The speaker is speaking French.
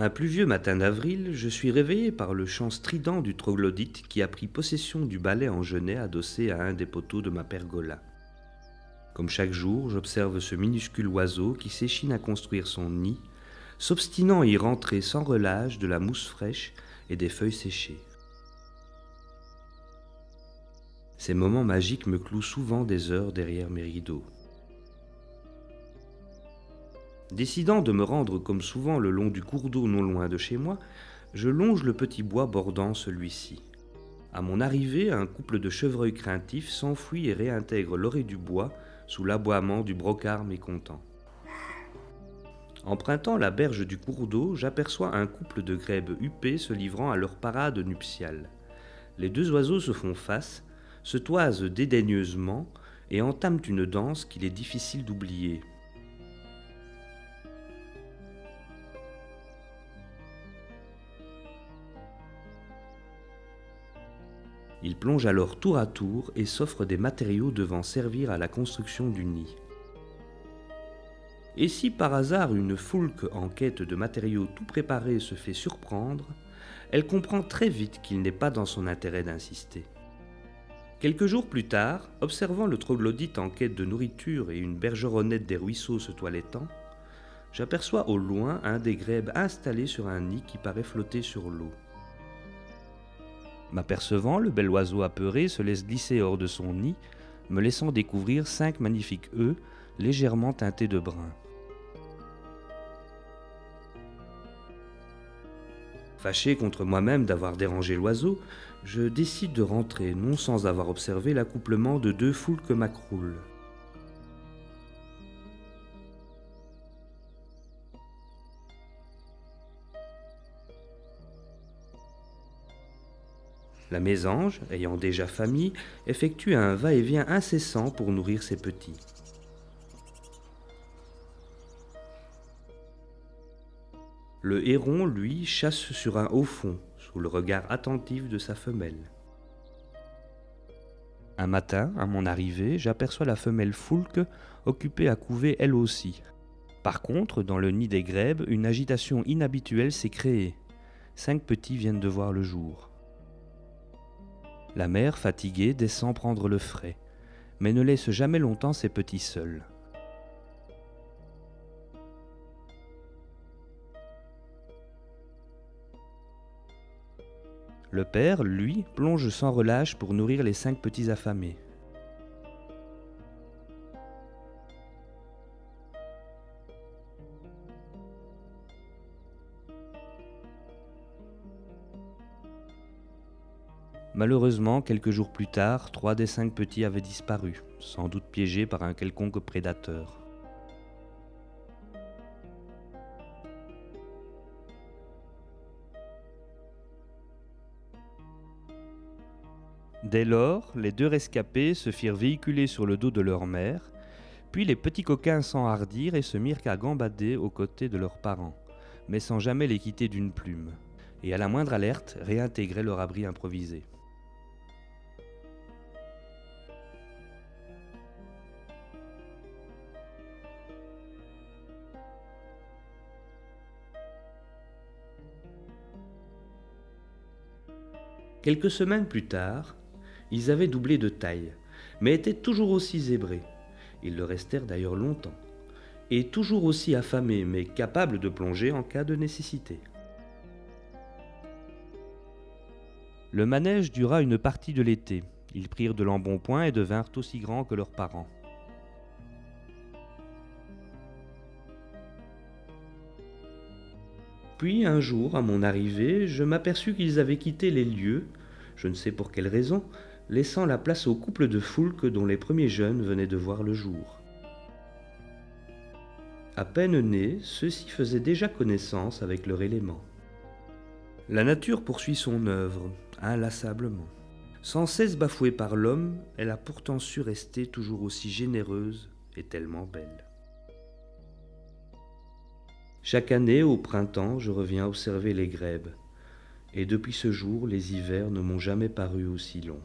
Un pluvieux matin d'avril, je suis réveillé par le chant strident du troglodyte qui a pris possession du balai en genêt adossé à un des poteaux de ma pergola. Comme chaque jour, j'observe ce minuscule oiseau qui s'échine à construire son nid, s'obstinant à y rentrer sans relâche de la mousse fraîche et des feuilles séchées. Ces moments magiques me clouent souvent des heures derrière mes rideaux. Décidant de me rendre comme souvent le long du cours d'eau non loin de chez moi, je longe le petit bois bordant celui-ci. À mon arrivée, un couple de chevreuils craintifs s'enfuit et réintègre l'orée du bois sous l'aboiement du brocard mécontent. Empruntant la berge du cours d'eau, j'aperçois un couple de grèbes huppées se livrant à leur parade nuptiale. Les deux oiseaux se font face, se toisent dédaigneusement et entament une danse qu'il est difficile d'oublier. Ils plongent alors tour à tour et s'offrent des matériaux devant servir à la construction du nid. Et si par hasard une foulque en quête de matériaux tout préparés se fait surprendre, elle comprend très vite qu'il n'est pas dans son intérêt d'insister. Quelques jours plus tard, observant le troglodyte en quête de nourriture et une bergeronnette des ruisseaux se toilettant, j'aperçois au loin un des grèbes installé sur un nid qui paraît flotter sur l'eau. M'apercevant, le bel oiseau apeuré se laisse glisser hors de son nid, me laissant découvrir 5 magnifiques œufs légèrement teintés de brun. Fâché contre moi-même d'avoir dérangé l'oiseau, je décide de rentrer, non sans avoir observé l'accouplement de 2 foulques macroules. La mésange, ayant déjà famille, effectue un va-et-vient incessant pour nourrir ses petits. Le héron, lui, chasse sur un haut fond, sous le regard attentif de sa femelle. Un matin, à mon arrivée, j'aperçois la femelle foulque occupée à couver elle aussi. Par contre, dans le nid des grèbes, une agitation inhabituelle s'est créée. 5 petits viennent de voir le jour. La mère, fatiguée, descend prendre le frais, mais ne laisse jamais longtemps ses petits seuls. Le père, lui, plonge sans relâche pour nourrir les 5 petits affamés. Malheureusement, quelques jours plus tard, 3 des 5 petits avaient disparu, sans doute piégés par un quelconque prédateur. Dès lors, les 2 rescapés se firent véhiculer sur le dos de leur mère, puis les petits coquins s'enhardirent et se mirent à gambader aux côtés de leurs parents, mais sans jamais les quitter d'une plume, et à la moindre alerte, réintégraient leur abri improvisé. Quelques semaines plus tard, ils avaient doublé de taille, mais étaient toujours aussi zébrés. Ils le restèrent d'ailleurs longtemps, et toujours aussi affamés, mais capables de plonger en cas de nécessité. Le manège dura une partie de l'été. Ils prirent de l'embonpoint et devinrent aussi grands que leurs parents. Puis un jour, à mon arrivée, je m'aperçus qu'ils avaient quitté les lieux, je ne sais pour quelle raison, laissant la place au couple de foulques dont les premiers jeunes venaient de voir le jour. À peine nés, ceux-ci faisaient déjà connaissance avec leur élément. La nature poursuit son œuvre, inlassablement. Sans cesse bafouée par l'homme, elle a pourtant su rester toujours aussi généreuse et tellement belle. Chaque année, au printemps, je reviens observer les grèbes, et depuis ce jour, les hivers ne m'ont jamais paru aussi longs.